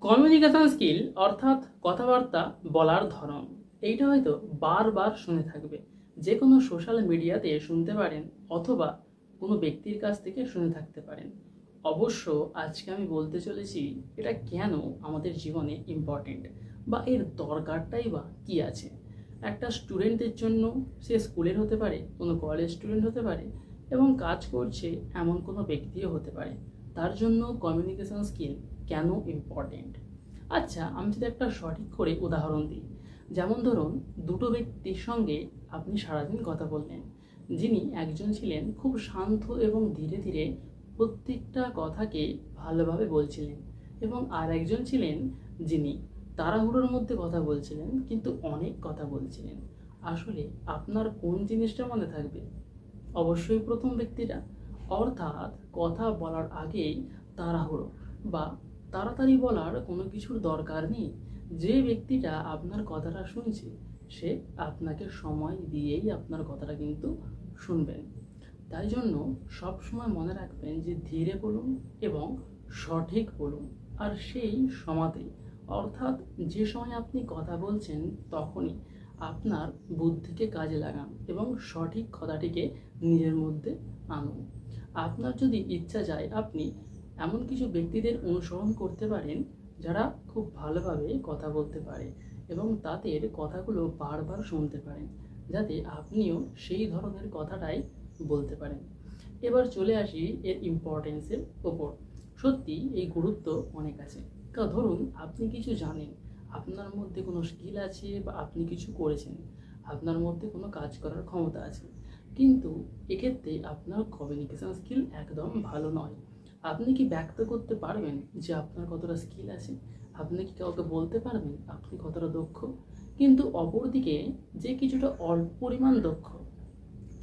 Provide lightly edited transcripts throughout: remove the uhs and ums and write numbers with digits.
Communication skill অর্থাৎ কথাবার্তা বলার ধরন, এইটা হয়তো বারবার শুনে থাকবে। যে কোনো সোশ্যাল মিডিয়াতে শুনতে পারেন অথবা কোনো ব্যক্তির কাছ থেকে শুনে থাকতে পারেন। অবশ্য আজকে আমি বলতে চলেছি এটা কেন আমাদের জীবনে ইম্পর্টেন্ট বা এর দরকারটাই বা কী আছে। একটা স্টুডেন্টের জন্য, সে স্কুলের হতে পারে, কোনো কলেজ স্টুডেন্ট হতে পারে এবং কাজ করছে এমন কোনো ব্যক্তিও হতে পারে, তার জন্য কমিউনিকেশন স্কিল কেন ইম্পর্টেন্ট। আচ্ছা, আমি যদি একটা সঠিক করে উদাহরণ দিই, যেমন ধরুন দুটো ব্যক্তির সঙ্গে আপনি সারাদিন কথা বললেন। যিনি একজন ছিলেন খুব শান্ত এবং ধীরে ধীরে প্রত্যেকটা কথাকে ভালোভাবে বলছিলেন, এবং আর একজন ছিলেন যিনি তাড়াহুড়োর মধ্যে কথা বলছিলেন কিন্তু অনেক কথা বলছিলেন। আসলে আপনার কোন জিনিসটা মনে থাকবে? অবশ্যই প্রথম ব্যক্তিটা। অর্থাৎ কথা বলার আগেই তাড়াহুড়ো বা তাড়াতাড়ি বলার কোনো কিছুর দরকার নেই। যে ব্যক্তিটা আপনার কথাটা শুনছে সে আপনাকে সময় দিয়েই আপনার কথাটা কিন্তু শুনবেন। তাই জন্য সবসময় মনে রাখবেন যে ধীরে বলুন এবং সঠিক বলুন, আর সেই সময়তেই, অর্থাৎ যে সময় আপনি কথা বলছেন তখনই আপনার বুদ্ধিকে কাজে লাগান এবং সঠিক কথাটিকে নিজের মধ্যে আনুন। আপনার যদি ইচ্ছা যায় আপনি এমন কিছু ব্যক্তিদের অনুসরণ করতে পারেন যারা খুব ভালোভাবে কথা বলতে পারে এবং তাদের কথাগুলো বারবার শুনতে পারেন, যাতে আপনিও সেই ধরনের কথাটাই বলতে পারেন। এবার চলে আসি এর ইম্পর্টেন্সের ওপর। সত্যি এই গুরুত্ব অনেক আছে। ধরুন আপনি কিছু জানেন, আপনার মধ্যে কোনো স্কিল আছে বা আপনি কিছু করেছেন, আপনার মধ্যে কোনো কাজ করার ক্ষমতা আছে, কিন্তু এক্ষেত্রে আপনার কমিউনিকেশন স্কিল একদম ভালো নয়। আপনি কি ব্যক্ত করতে পারবেন যে আপনার কতটা স্কিল আছে? আপনি কি কাউকে বলতে পারবেন আপনি কতটা দক্ষ? কিন্তু অপরদিকে যে কিছুটা অল্প পরিমাণ দক্ষ,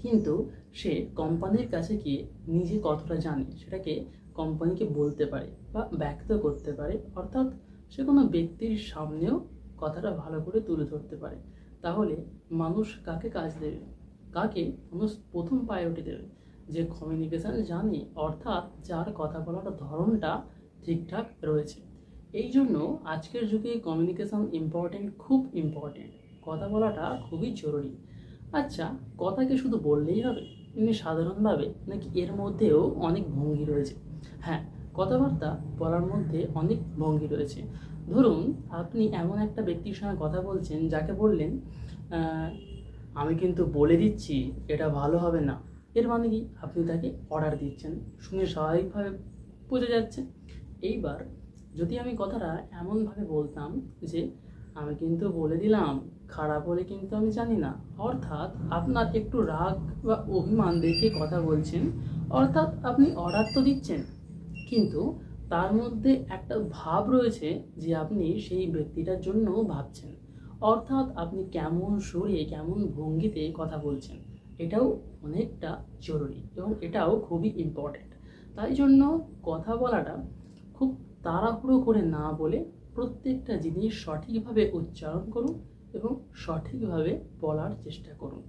কিন্তু সে কোম্পানির কাছে গিয়ে নিজে কতটা জানে সেটাকে কোম্পানিকে বলতে পারে বা ব্যক্ত করতে পারে, অর্থাৎ সে কোনো ব্যক্তির সামনেও কথাটা ভালো করে তুলে ধরতে পারে, তাহলে মানুষ কাকে কাজ দেবে? কাকে মানুষ প্রথম প্রায়োরিটি দেবে? যে কমিউনিকেশান জানে, অর্থাৎ যার কথা বলার ধরনটা ঠিকঠাক রয়েছে। এই জন্য আজকের যুগে কমিউনিকেশান ইম্পর্টেন্ট, খুব ইম্পর্টেন্ট। কথা বলাটা খুবই জরুরি। আচ্ছা, কথাকে শুধু বললেই হবে এমনি সাধারণভাবে, নাকি এর মধ্যেও অনেক ভঙ্গি রয়েছে? হ্যাঁ, কথাবার্তা বলার মধ্যে অনেক ভঙ্গি রয়েছে। ধরুন আপনি এমন একটা ব্যক্তির সঙ্গে কথা বলছেন যাকে বললেন, আমি কিন্তু বলে দিচ্ছি এটা ভালো হবে না। এর মানে কি? আপনি তাকে অর্ডার দিচ্ছেন। শুনে স্বাভাবিকভাবে বোঝা যাচ্ছে। এইবার যদি আমি কথাটা এমনভাবে বলতাম যে আমি কিন্তু বলে দিলাম, খারাপ হলে কিন্তু আমি জানি না, অর্থাৎ আপনার একটু রাগ বা অভিমান দেখে কথা বলছেন, অর্থাৎ আপনি অর্ডার তো দিচ্ছেন কিন্তু তার মধ্যে একটা ভাব রয়েছে যে আপনি সেই ব্যক্তিটার জন্য ভাবছেন, অর্থাৎ আপনি কেমন সুরে কেমন ভঙ্গিতে কথা বলছেন, এটাও অনেকটা জরুরি এবং এটাও খুবই ইম্পর্ট্যান্ট। তাই জন্য কথা বলাটা খুব তাড়াহুড়ো করে না বলে প্রত্যেকটা জিনিস সঠিকভাবে উচ্চারণ করুন এবং সঠিকভাবে বলার চেষ্টা করুন।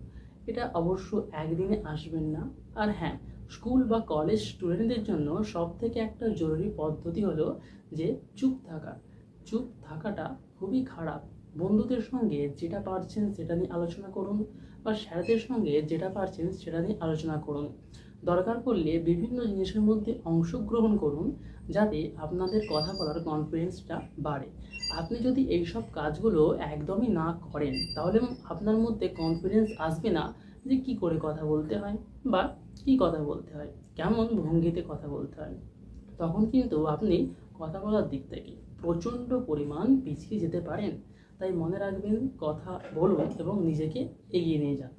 এটা অবশ্য একদিনে আসবেন না। আর হ্যাঁ, স্কুল বা কলেজ স্টুডেন্টদের জন্য সবথেকে একটা জরুরি পদ্ধতি হলো যে চুপ থাকা। চুপ থাকাটা খুবই খারাপ। বন্ধুদের সঙ্গে যেটা পারছেন সেটা নিয়ে আলোচনা করুন বা স্যারদের সঙ্গে যেটা পারছেন সেটা নিয়ে আলোচনা করুন। দরকার পড়লে বিভিন্ন জিনিসের মধ্যে অংশগ্রহণ করুন, যাতে আপনাদের কথা বলার কনফিডেন্সটা বাড়ে। আপনি যদি এইসব কাজগুলো একদমই না করেন তাহলে আপনার মধ্যে কনফিডেন্স আসবে না যে কী করে কথা বলতে হয় বা কী কথা বলতে হয়, কেমন ভঙ্গিতে কথা বলতে হয়। তখন কিন্তু আপনি কথা বলার দিক থেকে প্রচণ্ড পরিমাণ পিছিয়ে যেতে পারেন। তাই মনে রাখবেন, কথা বলুন এবং নিজেকে এগিয়ে নিয়ে যান।